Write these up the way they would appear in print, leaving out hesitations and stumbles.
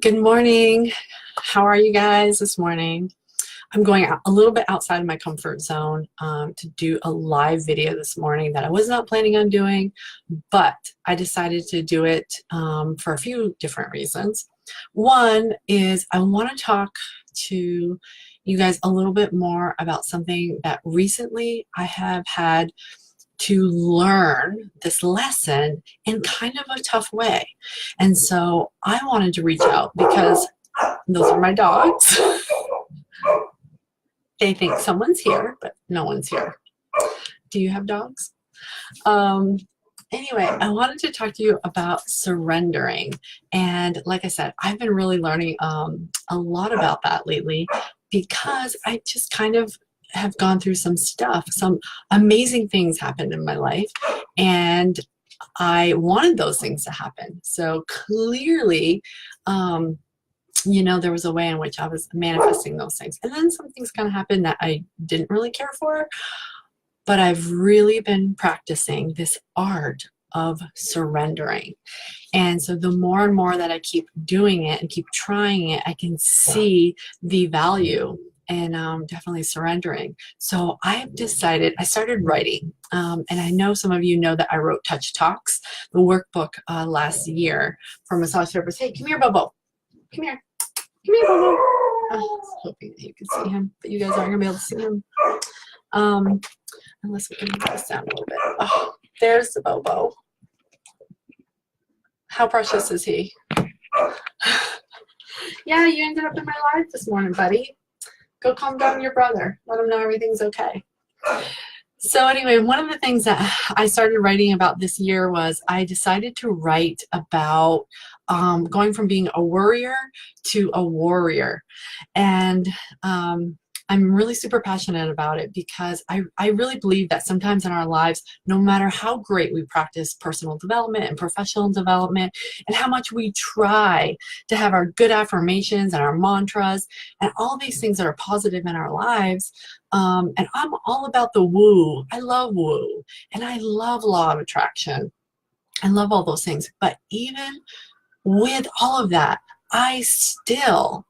Good morning. How are you guys this morning? I'm going out a little bit outside of my comfort zone to do a live video this morning that I was not planning on doing, but I decided to do it for a few different reasons. One is I want to talk to you guys a little bit more about something that recently I have had to learn this lesson in kind of a tough way. And so I wanted to reach out because those are my dogs. They think someone's here, but no one's here. Do you have dogs? Anyway, I wanted to talk to you about surrendering. And like I said, I've been really learning a lot about that lately because I just kind of have gone through some stuff. Some amazing things happened in my life, and I wanted those things to happen. So clearly, there was a way in which I was manifesting those things. And then some things kind of happened that I didn't really care for, but I've really been practicing this art of surrendering. And so the more and more that I keep doing it and keep trying it, I can see the value and definitely surrendering. So I've decided, I started writing, and I know some of you know that I wrote Touch Talks, the workbook last year for massage therapists. Hey, come here, Bobo. Come here. Come here, Bobo. I was hoping that you could see him, but you guys aren't going to be able to see him. Unless we can move this down a little bit. Oh, there's the Bobo. How precious is he? Yeah, you ended up in my life this morning, buddy. Go calm down your brother. Let him know everything's okay. So anyway, one of the things that I started writing about this year was I decided to write about going from being a worrier to a warrior. And I'm really super passionate about it because I really believe that sometimes in our lives, no matter how great we practice personal development and professional development and how much we try to have our good affirmations and our mantras and all these things that are positive in our lives, and I'm all about the woo. I love woo, and I love law of attraction. I love all those things. But even with all of that, I still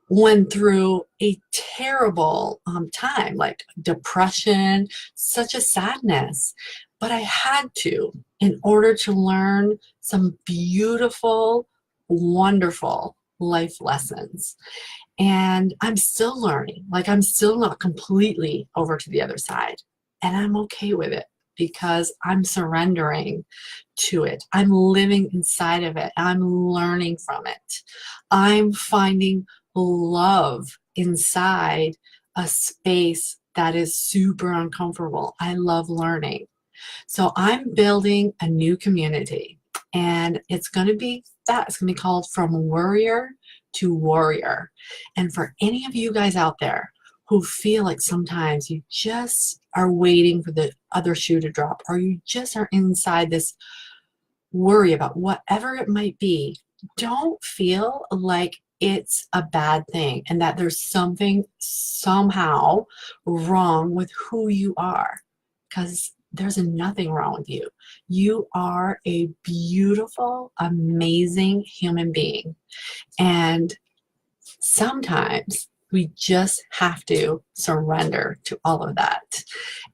went through a terrible time, like depression, such a sadness. But I had to, in order to learn some beautiful, wonderful life lessons. And I'm still learning, like I'm still not completely over to the other side. And I'm okay with it because I'm surrendering to it. I'm living inside of it. I'm learning from it. I'm finding love inside a space that is super uncomfortable. I love learning. So I'm building a new community, and it's going to be that. It's going to be called From Worrier to Warrior. And for any of you guys out there who feel like sometimes you just are waiting for the other shoe to drop, or you just are inside this worry about whatever it might be, don't feel like it's a bad thing and that there's something somehow wrong with who you are, because there's nothing wrong with you. You are a beautiful, amazing human being. And sometimes we just have to surrender to all of that.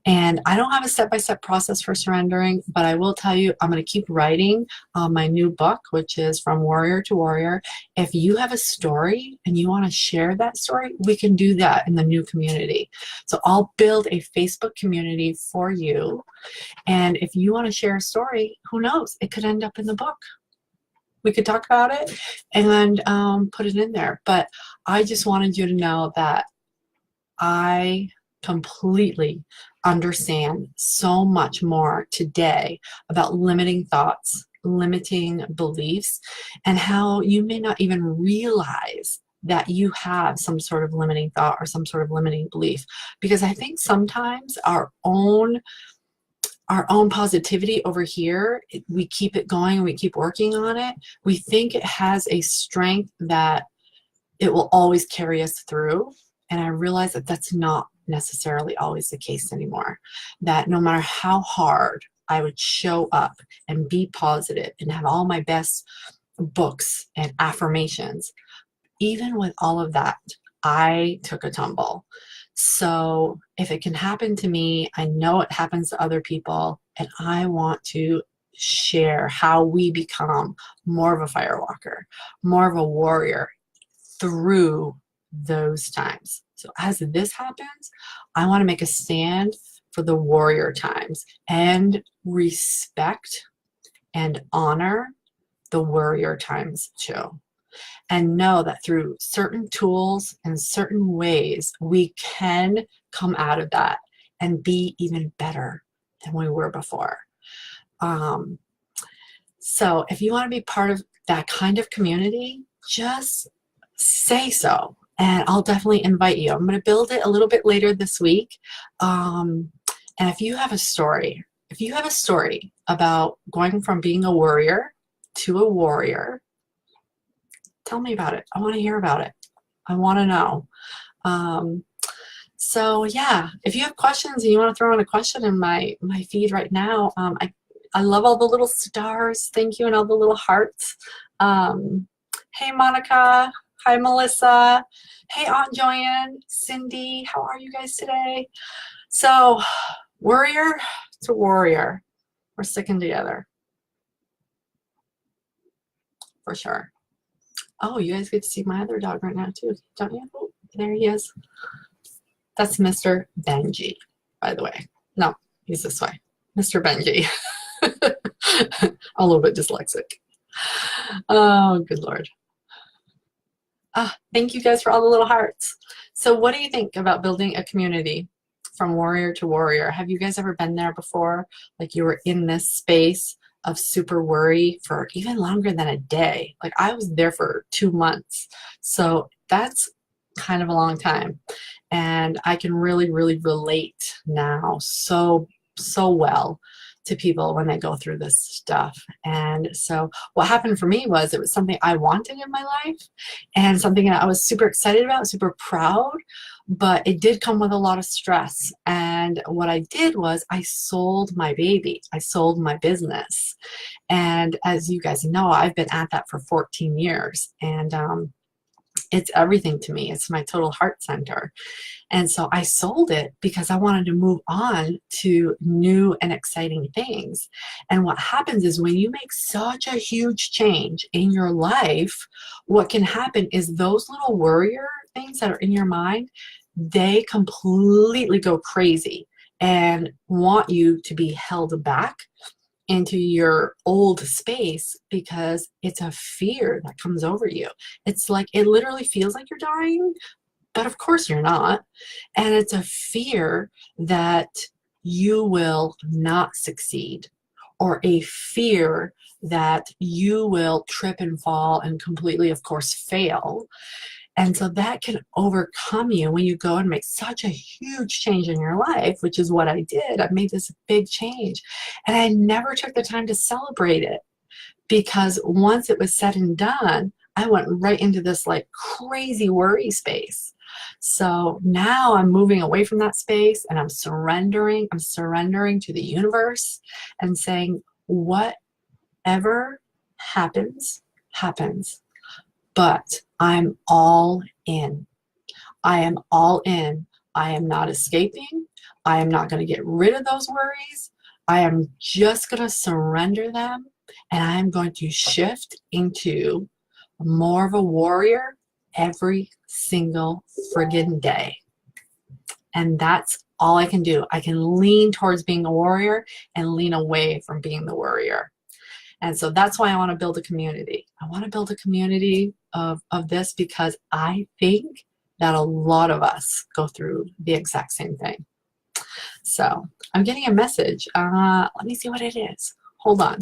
And I don't have a step-by-step process for surrendering, but I will tell you, I'm going to keep writing my new book, which is From Worrier to Warrior. If you have a story and you want to share that story, we can do that in the new community. So I'll build a Facebook community for you. And if you want to share a story, who knows? It could end up in the book. We could talk about it and put it in there. But I just wanted you to know that I completely understand so much more today about limiting thoughts, limiting beliefs, and how you may not even realize that you have some sort of limiting thought or some sort of limiting belief. Because I think sometimes our own positivity over here, we keep it going and we keep working on it. We think it has a strength that it will always carry us through. And I realize that that's not necessarily always the case anymore. That no matter how hard I would show up and be positive and have all my best books and affirmations. Even with all of that, I took a tumble. So if it can happen to me, I know it happens to other people, and I want to share how we become more of a firewalker, more of a warrior through those times. So as this happens, I want to make a stand for the warrior times and respect and honor the warrior times too. And know that through certain tools and certain ways, we can come out of that and be even better than we were before. So if you want to be part of that kind of community, just say so. And I'll definitely invite you. I'm going to build it a little bit later this week. And if you have a story, about going from being a worrier to a warrior, tell me about it. I want to hear about it. I want to know. So yeah, if you have questions and you want to throw in a question in my feed right now, I love all the little stars. Thank you, and all the little hearts. Hey Monica. Hi Melissa. Hey Aunt Joanne. Cindy. How are you guys today? So, warrior to warrior. We're sticking together. For sure. Oh, you guys get to see my other dog right now too, don't you? Oh, there he is. That's Mr. Benji, by the way. No, he's this way. Mr. Benji. A little bit dyslexic. Oh, good Lord. Thank you guys for all the little hearts. So what do you think about building a community from warrior to warrior? Have you guys ever been there before? Like you were in this space of super worry for even longer than a day. Like I was there for 2 months. So that's kind of a long time. And I can really, really relate now so well to people when they go through this stuff. And so what happened for me was it was something I wanted in my life and something that I was super excited about, super proud, but it did come with a lot of stress. And what I did was I sold my baby. I sold my business. And as you guys know, I've been at that for 14 years. And it's everything to me. It's my total heart center. And so I sold it because I wanted to move on to new and exciting things. And what happens is when you make such a huge change in your life, what can happen is those little worrier things that are in your mind, they completely go crazy and want you to be held back into your old space because it's a fear that comes over you. It's like, it literally feels like you're dying, but of course you're not. And it's a fear that you will not succeed, or a fear that you will trip and fall and completely, of course, fail. And so that can overcome you when you go and make such a huge change in your life, which is what I did. I made this big change and I never took the time to celebrate it, because once it was said and done, I went right into this like crazy worry space. So now I'm moving away from that space and I'm surrendering. I'm surrendering to the universe and saying, whatever happens, happens. But I'm all in. I am all in. I am not escaping. I am not going to get rid of those worries. I am just going to surrender them, and I am going to shift into more of a warrior every single friggin' day. And that's all I can do. I can lean towards being a warrior and lean away from being the worrier. And so that's why I want to build a community. I want to build a community of this because I think that a lot of us go through the exact same thing. So I'm getting a message. Let me see what it is. Hold on.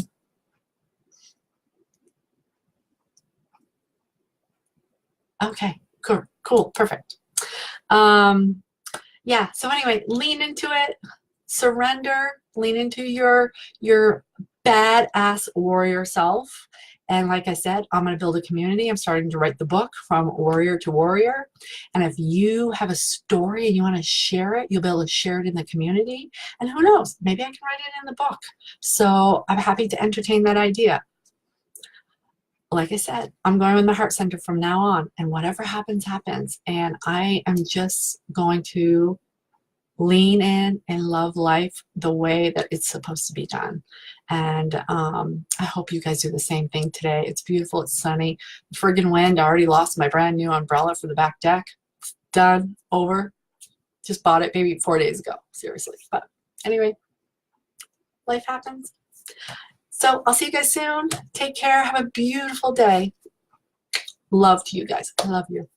Okay, cool, perfect. Yeah, so anyway, lean into it, surrender, lean into your badass warrior self. And like I said, I'm going to build a community. I'm starting to write the book From Warrior to Warrior. And if you have a story and you want to share it, you'll be able to share it in the community. And who knows, maybe I can write it in the book. So I'm happy to entertain that idea. like I said, I'm going with my heart center from now on, and whatever happens, happens. And I am just going to lean in and love life the way that it's supposed to be done. And I hope you guys do the same thing today. It's beautiful. It's sunny. The friggin' wind. I already lost my brand new umbrella for the back deck. Done. Over. Just bought it maybe 4 days ago. Seriously. But anyway, life happens. So I'll see you guys soon. Take care. Have a beautiful day. Love to you guys. I love you.